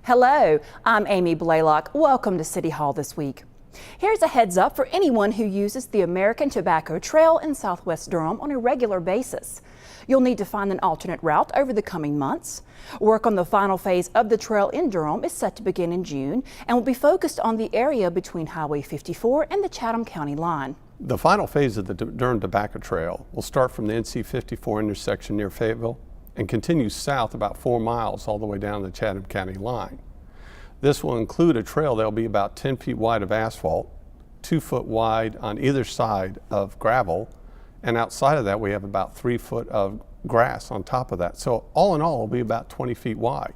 Hello, I'm Amy Blaylock. Welcome to City Hall this week. Here's a heads up for anyone who uses the American Tobacco Trail in Southwest Durham on a regular basis. You'll need to find an alternate route over the coming months. Work on the final phase of the trail in Durham is set to begin in June and will be focused on the area between Highway 54 and the Chatham County line. The final phase of the Durham Tobacco Trail will start from the NC 54 intersection near Fayetteville and continue south about 4 miles all the way down the Chatham County line. This will include a trail that will be about 10 feet wide of asphalt, 2 foot wide on either side of gravel, and outside of that we have about 3 foot of grass on top of that. So all in all, it will be about 20 feet wide.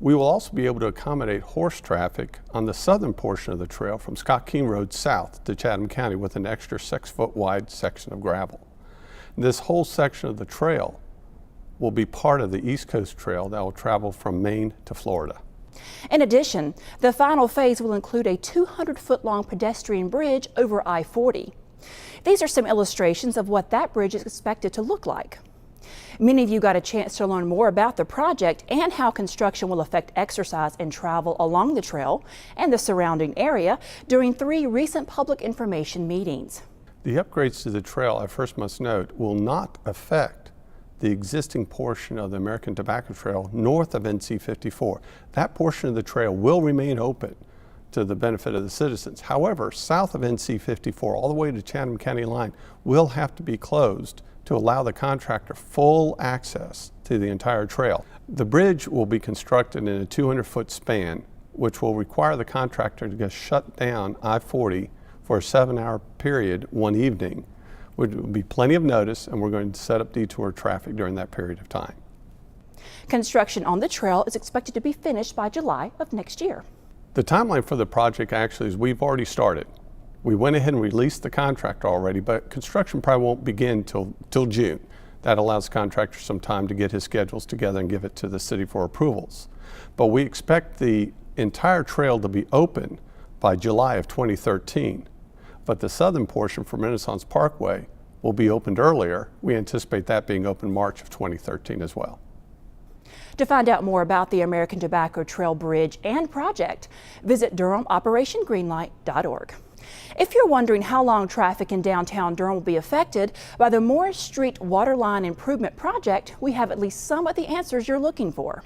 We will also be able to accommodate horse traffic on the southern portion of the trail from Scott Keene Road south to Chatham County with an extra 6 foot wide section of gravel. This whole section of the trail will be part of the East Coast Trail that will travel from Maine to Florida. In addition, the final phase will include a 200-foot-long pedestrian bridge over I-40. These are some illustrations of what that bridge is expected to look like. Many of you got a chance to learn more about the project and how construction will affect exercise and travel along the trail and the surrounding area during 3 recent public information meetings. The upgrades to the trail, I first must note, will not affect the existing portion of the American Tobacco Trail north of NC 54. That portion of the trail will remain open to the benefit of the citizens. However, south of NC 54 all the way to Chatham County line will have to be closed to allow the contractor full access to the entire trail. The bridge will be constructed in a 200-foot span, which will require the contractor to just shut down I-40 for a 7-hour period one evening, which will be plenty of notice, and we're going to set up detour traffic during that period of time. Construction on the trail is expected to be finished by July of next year. The timeline for the project actually is we've already started. We went ahead and released the contractor already, but construction probably won't begin till June. That allows the contractor some time to get his schedules together and give it to the city for approvals. But we expect the entire trail to be open by July of 2013. But the southern portion from Renaissance Parkway will be opened earlier. We anticipate that being open March of 2013 as well. To find out more about the American Tobacco Trail Bridge and project, visit DurhamOperationGreenlight.org. If you're wondering how long traffic in downtown Durham will be affected by the Moor Street Waterline Improvement Project, we have at least some of the answers you're looking for.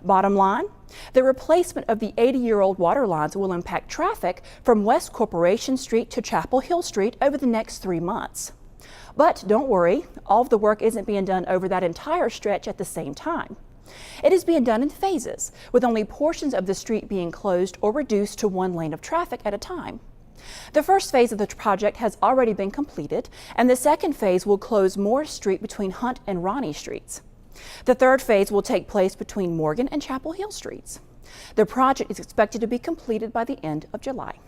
Bottom line, the replacement of the 80-year-old water lines will impact traffic from West Corporation Street to Chapel Hill Street over the next 3 months. But don't worry, all of the work isn't being done over that entire stretch at the same time. It is being done in phases, with only portions of the street being closed or reduced to 1 lane of traffic at a time. The first phase of the project has already been completed, and the second phase will close Moore Street between Hunt and Ronnie Streets. The third phase will take place between Morgan and Chapel Hill Streets. The project is expected to be completed by the end of July.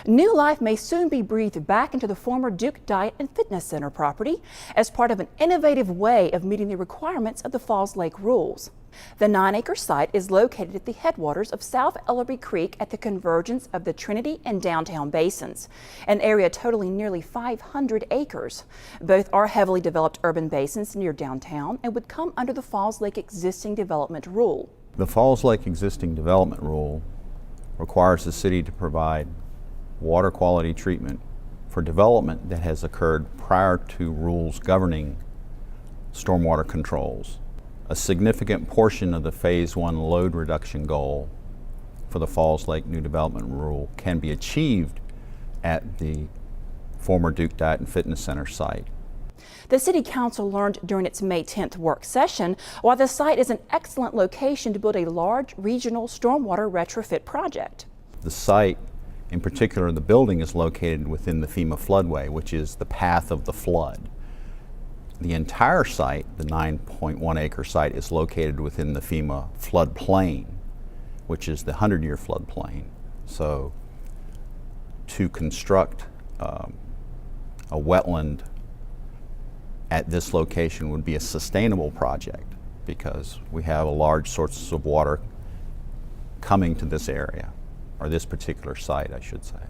New life may soon be breathed back into the former Duke Diet and Fitness Center property as part of an innovative way of meeting the requirements of the Falls Lake rules. The 9-acre site is located at the headwaters of South Ellerby Creek at the convergence of the Trinity and Downtown basins, an area totaling nearly 500 acres. Both are heavily developed urban basins near downtown and would come under the Falls Lake Existing Development Rule. The Falls Lake Existing Development Rule requires the city to provide water quality treatment for development that has occurred prior to rules governing stormwater controls. A significant portion of the Phase 1 load reduction goal for the Falls Lake New Development Rule can be achieved at the former Duke Diet and Fitness Center site. The City Council learned during its May 10th work session why the site is an excellent location to build a large regional stormwater retrofit project. The site, in particular the building, is located within the FEMA floodway, which is the path of the flood. The entire site, the 9.1 acre site, is located within the FEMA floodplain, which is the 100-year floodplain. So to construct a wetland at this location would be a sustainable project because we have a large sources of water coming to this area, or this particular site, I should say.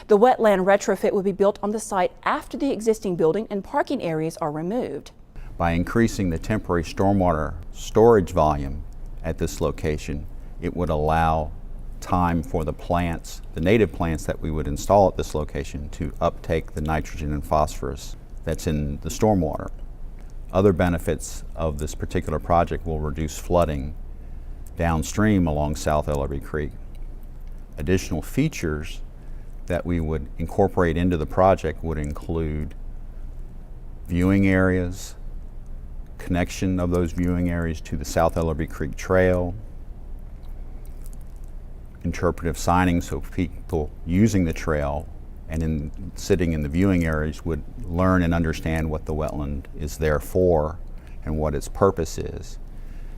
The wetland retrofit will be built on the site after the existing building and parking areas are removed. By increasing the temporary stormwater storage volume at this location, it would allow time for the plants, the native plants that we would install at this location, to uptake the nitrogen and phosphorus that's in the stormwater. Other benefits of this particular project will reduce flooding downstream along South Ellerby Creek. Additional features that we would incorporate into the project would include viewing areas, connection of those viewing areas to the South Ellerby Creek Trail, interpretive signing so people using the trail and sitting in the viewing areas would learn and understand what the wetland is there for and what its purpose is.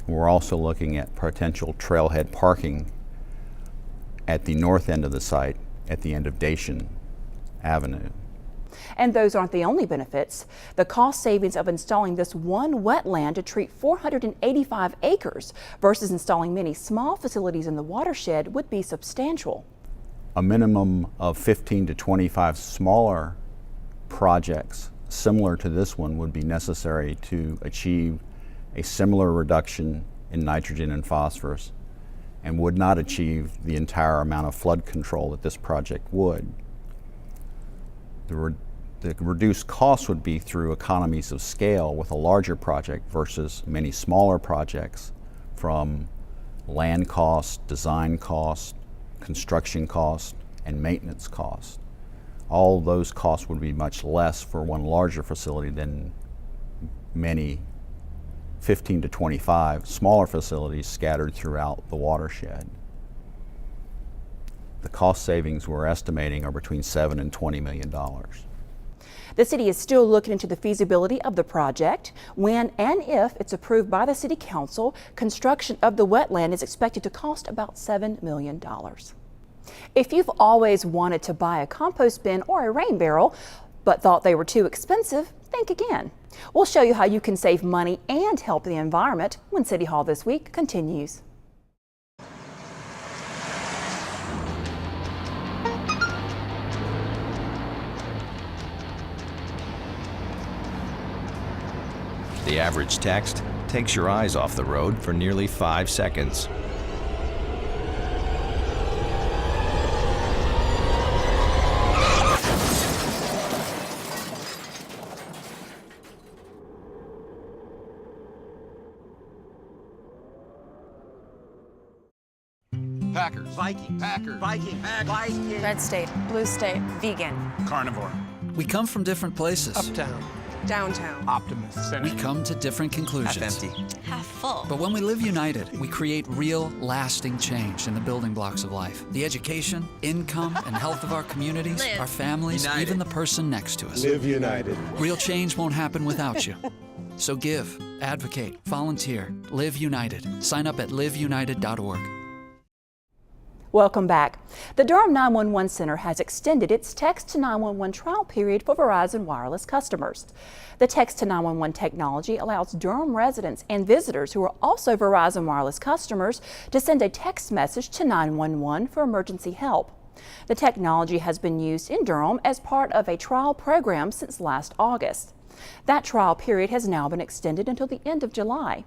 We're also looking at potential trailhead parking at the north end of the site at the end of Dacian Avenue. And those aren't the only benefits. The cost savings of installing this one wetland to treat 485 acres versus installing many small facilities in the watershed would be substantial. A minimum of 15 to 25 smaller projects similar to this one would be necessary to achieve a similar reduction in nitrogen and phosphorus, and would not achieve the entire amount of flood control that this project would. The reduced cost would be through economies of scale with a larger project versus many smaller projects, from land cost, design cost, construction cost, and maintenance cost. All those costs would be much less for one larger facility than many 15 to 25 smaller facilities scattered throughout the watershed. The cost savings we're estimating are between $7 and $20 million. The city is still looking into the feasibility of the project. When and if it's approved by the City Council, construction of the wetland is expected to cost about $7 million. If you've always wanted to buy a compost bin or a rain barrel, but thought they were too expensive, think again. We'll show you how you can save money and help the environment when City Hall This Week continues. The average text takes your eyes off the road for nearly 5 seconds. Packers. Viking. Packers. Viking. Packers. Viking. Red state, blue state, vegan, Carnivore. We come from different places. Uptown. downtown. Optimist. We come to different conclusions. Half empty. Half full. But when we live united, we create real, lasting change in the building blocks of life. The education, income, and health of our communities, Live. our families, United. even the person next to us. Live united. Real change won't happen without you. So give, advocate, volunteer, live united. Sign up at liveunited.org. Welcome back. The Durham 911 Center has extended its Text to 911 trial period for Verizon wireless customers. The Text to 911 technology allows Durham residents and visitors who are also Verizon wireless customers to send a text message to 911 for emergency help. The technology has been used in Durham as part of a trial program since last August. That trial period has now been extended until the end of July.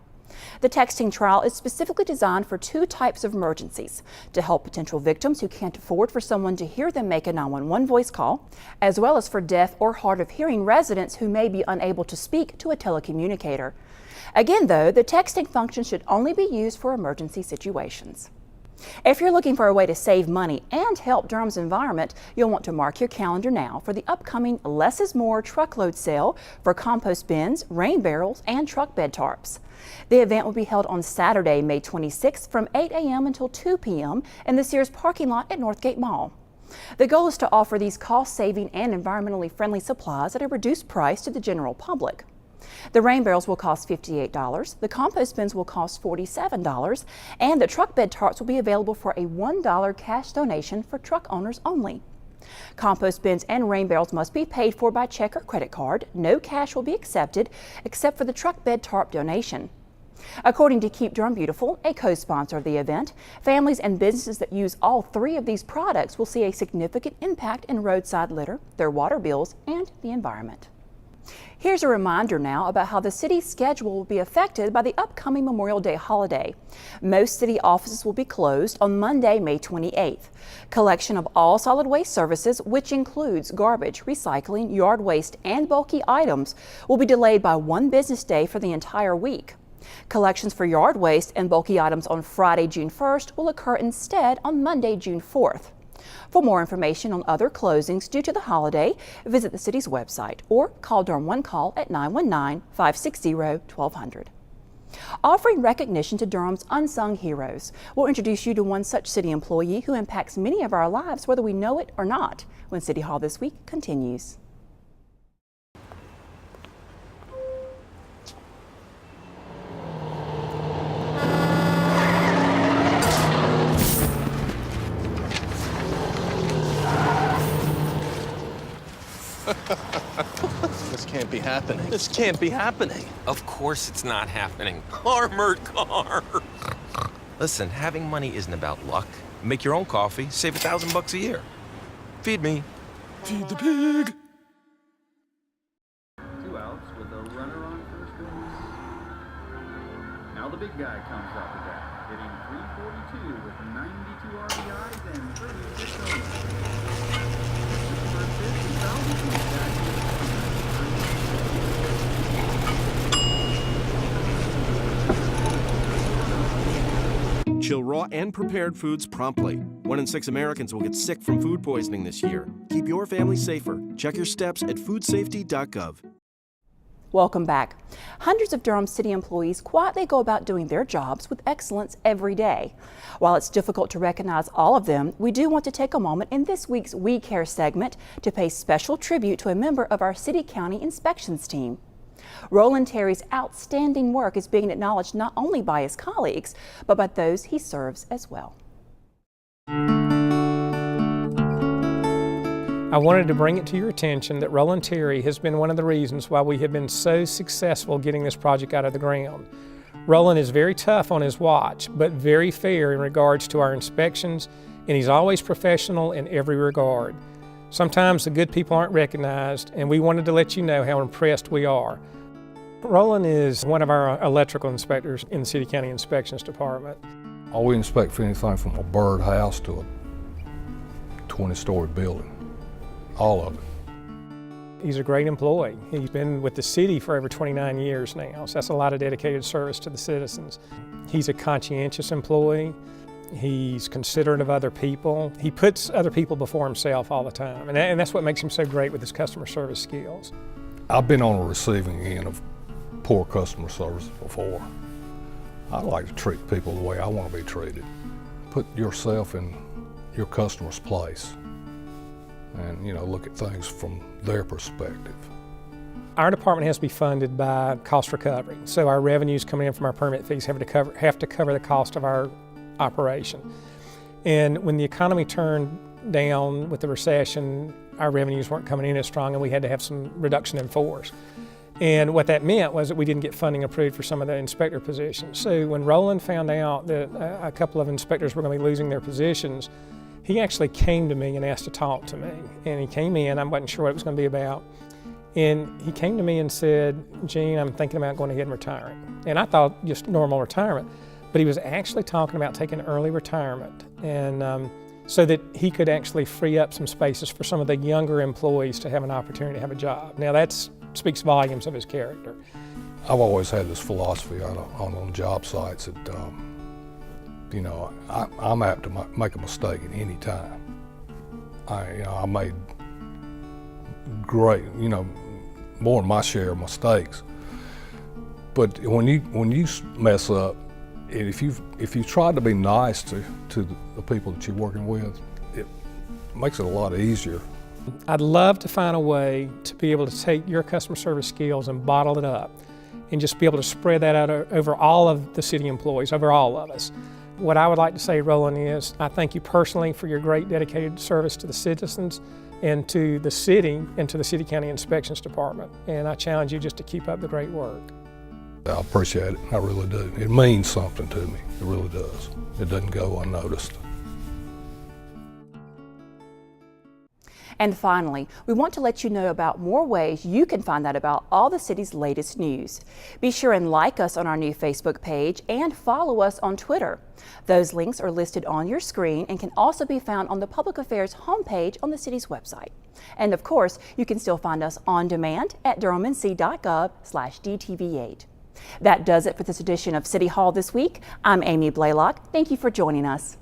The texting trial is specifically designed for two types of emergencies: to help potential victims who can't afford for someone to hear them make a 911 voice call, as well as for deaf or hard of hearing residents who may be unable to speak to a telecommunicator. Again, though, the texting function should only be used for emergency situations. If you're looking for a way to save money and help Durham's environment, you'll want to mark your calendar now for the upcoming Less is More Truckload sale for compost bins, rain barrels, and truck bed tarps. The event will be held on Saturday, May 26th from 8 a.m. until 2 p.m. in the Sears parking lot at Northgate Mall. The goal is to offer these cost-saving and environmentally friendly supplies at a reduced price to the general public. The rain barrels will cost $58, the compost bins will cost $47, and the truck bed tarps will be available for a $1 cash donation for truck owners only. Compost bins and rain barrels must be paid for by check or credit card. No cash will be accepted except for the truck bed tarp donation. According to Keep Durham Beautiful, a co-sponsor of the event, families and businesses that use all three of these products will see a significant impact in roadside litter, their water bills, and the environment. Here's a reminder now about how the city's schedule will be affected by the upcoming Memorial Day holiday. Most city offices will be closed on Monday, May 28th. Collection of all solid waste services, which includes garbage, recycling, yard waste, and bulky items, will be delayed by one business day for the entire week. Collections for yard waste and bulky items on Friday, June 1st will occur instead on Monday, June 4th. For more information on other closings due to the holiday, visit the city's website or call Durham One Call at 919-560-1200. Offering recognition to Durham's unsung heroes, we'll introduce you to one such city employee who impacts many of our lives whether we know it or not, when City Hall This Week continues. This can't be happening. This can't be happening. Of course it's not happening. Armored car. Listen, having money isn't about luck. Make your own coffee, save $1,000 a year. Feed me. Feed the pig. 2 outs with a runner on first base. Now the big guy comes out to bat, hitting .342 with 92 RBIs and 36 homers. Chill raw and prepared foods promptly. 1 in 6 Americans will get sick from food poisoning this year. Keep your family safer. Check your steps at foodsafety.gov. Welcome back. Hundreds of Durham City employees quietly go about doing their jobs with excellence every day. While it's difficult to recognize all of them, we do want to take a moment in this week's We Care segment to pay special tribute to a member of our city-county inspections team. Roland Terry's outstanding work is being acknowledged not only by his colleagues, but by those he serves as well. I wanted to bring it to your attention that Roland Terry has been one of the reasons why we have been so successful getting this project out of the ground. Roland is very tough on his watch, but very fair in regards to our inspections, and he's always professional in every regard. Sometimes the good people aren't recognized, and we wanted to let you know how impressed we are. Roland is one of our electrical inspectors in the City County Inspections Department. We inspect for anything from a bird house to a 20-story building, all of it. He's a great employee. He's been with the city for over 29 years now, so that's a lot of dedicated service to the citizens. He's a conscientious employee. He's considerate of other people. He puts other people before himself all the time, and that's what makes him so great with his customer service skills. I've been on the receiving end of poor customer service before. I like to treat people the way I want to be treated. Put yourself in your customer's place and, look at things from their perspective. Our department has to be funded by cost recovery, so our revenues coming in from our permit fees have to cover the cost of our operation. And when the economy turned down with the recession, our revenues weren't coming in as strong, and we had to have some reduction in force. And what that meant was that we didn't get funding approved for some of the inspector positions. So when Roland found out that a couple of inspectors were going to be losing their positions, he actually came to me and asked to talk to me. And he came in, I wasn't sure what it was going to be about. And he came to me and said, "Gene, I'm thinking about going ahead and retiring." And I thought just normal retirement, but he was actually talking about taking early retirement, and so that he could actually free up some spaces for some of the younger employees to have an opportunity to have a job. Now that speaks volumes of his character. I've always had this philosophy on job sites that, I'm apt to make a mistake at any time. I made great, more than my share of mistakes. But when you mess up, and if you try to be nice to the people that you're working with, it makes it a lot easier. I'd love to find a way to be able to take your customer service skills and bottle it up and just be able to spread that out over all of the city employees, over all of us. What I would like to say, Roland, is I thank you personally for your great dedicated service to the citizens and to the city and to the City County Inspections Department. And I challenge you just to keep up the great work. I appreciate it, I really do. It means something to me, it really does. It doesn't go unnoticed. And finally, we want to let you know about more ways you can find out about all the city's latest news. Be sure and like us on our new Facebook page and follow us on Twitter. Those links are listed on your screen and can also be found on the Public Affairs homepage on the city's website. And of course, you can still find us on demand at durhamnc.gov/DTV8. That does it for this edition of City Hall This Week. I'm Amy Blaylock. Thank you for joining us.